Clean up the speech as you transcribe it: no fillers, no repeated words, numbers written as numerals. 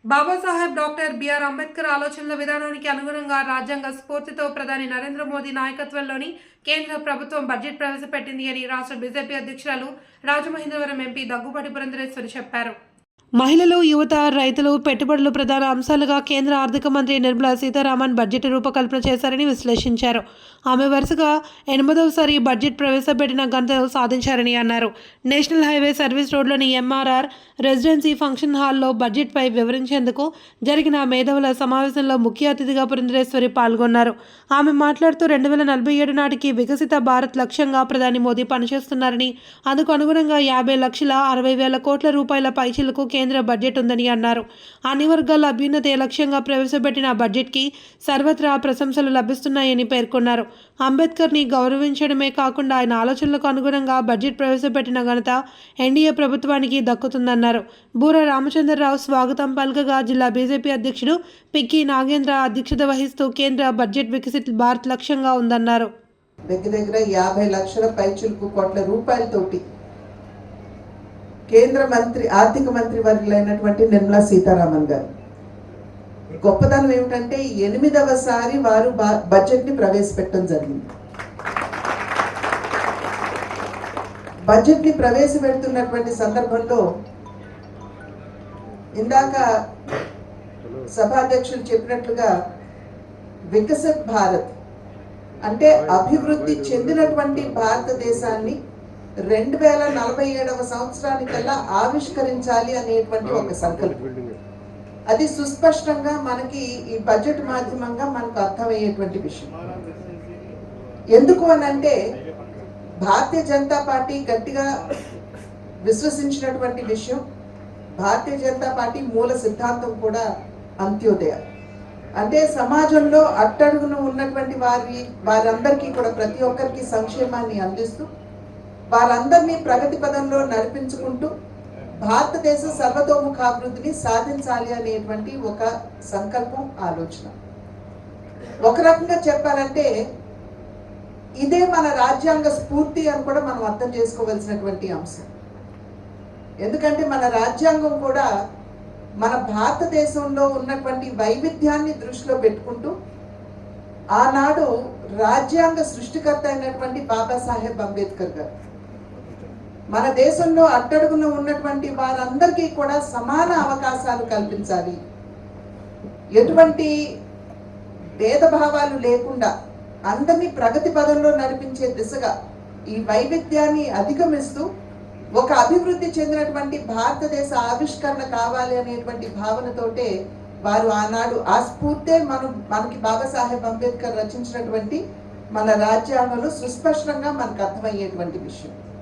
Babasaheb doctor BR Ambedkar ఆలోచనల విధానానికి అనుగుణంగా రాజ్యాంగ స్ఫూర్తితో ప్రధాని నరేంద్ర మోదీ నాయకత్వంలోని కేంద్ర ప్రభుత్వం బడ్జెట్ ప్రవేశపెట్టింది అని రాష్ట్ర బీజేపీ అధ్యక్షురాలు రాజమహేంద్రవరం ఎంపీ దగ్గుబాటి పురంధరేశ్వరి చెప్పారు. మహిళలు, యువత, రైతులు, పెట్టుబడులు ప్రధాన అంశాలుగా కేంద్ర ఆర్థిక మంత్రి నిర్మలా సీతారామన్ బడ్జెట్ రూపకల్పన చేశారని విశ్లేషించారు. ఆమె వరుసగా 8వసారి బడ్జెట్ ప్రవేశపెట్టిన ఘనత సాధించారని అన్నారు. నేషనల్ హైవే సర్వీస్ రోడ్లోని ఎంఆర్ఆర్ రెసిడెన్సీ ఫంక్షన్ హాల్లో బడ్జెట్పై వివరించేందుకు జరిగిన మేధావుల సమావేశంలో ముఖ్య అతిథిగా పురంధరేశ్వరి పాల్గొన్నారు. ఆమె మాట్లాడుతూ 2047 నాటికి వికసిత భారత్ లక్ష్యంగా ప్రధాని మోదీ పనిచేస్తున్నారని, అందుకు అనుగుణంగా 50,60,000 కోట్ల రూపాయల పైచిలకు కేంద్ర బడ్జెట్ ఉందని అన్నారు. అన్ని వర్గాల అభ్యున్నతే లక్ష్యంగా ప్రవేశపెట్టిన బడ్జెట్కి సర్వత్రా ప్రశంసలు లభిస్తున్నాయని పేర్కొన్నారు. అంబేద్కర్ని గౌరవించడమే కాకుండా ఆయన ఆలోచనలకు అనుగుణంగా బడ్జెట్ ప్రవేశపెట్టిన ఘనత ఎన్డీఏ ప్రభుత్వానికి దక్కుతుందన్నారు. బూర రామచంద్రరావు స్వాగతం పలకగా జిల్లా బీజేపీ అధ్యక్షుడు పిక్కి నాగేంద్ర అధ్యక్షత వహిస్తూ కేంద్ర బడ్జెట్ వికసిత్ భారత్ లక్ష్యంగా ఉందన్నారు. దగ్గర 50 లక్షల పైచిలకు కోట్ల రూపాయలతోటి కేంద్ర మంత్రి ఆర్థిక మంత్రి వర్యులైనటువంటి నిర్మలా సీతారామన్ గారు గొప్పదనం ఏమిటంటే 8వసారి వారు బడ్జెట్ ని ప్రవేశపెట్టడం జరిగింది. బడ్జెట్ ని ప్రవేశపెడుతున్నటువంటి సందర్భంలో ఇందాక సభాధ్యక్షులు చెప్పినట్లుగా వికసిత్ భారత్ అంటే అభివృద్ధి చెందినటువంటి భారతదేశాన్ని 2047వ సంవత్సరానికల్లా ఆవిష్కరించాలి అనేటువంటి ఒక సంకల్పం. అది సుస్పష్టంగా మనకి ఈ బడ్జెట్ మాధ్యమంగా మనకు అర్థమయ్యేటువంటి విషయం. ఎందుకు అనంటే భారతీయ జనతా పార్టీ గట్టిగా విశ్వసించినటువంటి విషయం, భారతీయ జనతా పార్టీ మూల సిద్ధాంతం కూడా అంత్యోదయ. అంటే సమాజంలో అట్టడుగున ఉన్నటువంటి వారందరికీ కూడా ప్రతి ఒక్కరికి సంక్షేమాన్ని అందిస్తూ వారందరినీ ప్రగతి పదంలో నడిపించుకుంటూ భారతదేశ సర్వతోముఖాభివృద్ధిని సాధించాలి అనేటువంటి ఒక సంకల్పం, ఆలోచన. ఒక రకంగా చెప్పాలంటే ఇదే మన రాజ్యాంగ స్ఫూర్తి అని కూడా మనం అర్థం చేసుకోవాల్సినటువంటి అంశం. ఎందుకంటే మన రాజ్యాంగం కూడా మన భారతదేశంలో ఉన్నటువంటి వైవిధ్యాన్ని దృష్టిలో పెట్టుకుంటూ ఆనాడు రాజ్యాంగ సృష్టికర్త అయినటువంటి బాబాసాహెబ్ అంబేద్కర్ గారు మన దేశంలో అట్టడుగున ఉన్నటువంటి వారందరికీ కూడా సమాన అవకాశాలు కల్పించాలి, ఎటువంటి భేదభావాలు లేకుండా అందరినీ ప్రగతి పదంలో నడిపించే దిశగా ఈ వైవిధ్యాన్ని అధిగమిస్తూ ఒక అభివృద్ధి చెందినటువంటి భారతదేశ ఆవిష్కరణ కావాలి అనేటువంటి భావనతోటే వారు ఆనాడు ఆ స్ఫూర్తే మనకి బాబాసాహెబ్ అంబేద్కర్ రచించినటువంటి మన రాజ్యాంగంలో సుస్పష్టంగా మనకు అర్థమయ్యేటువంటి విషయం.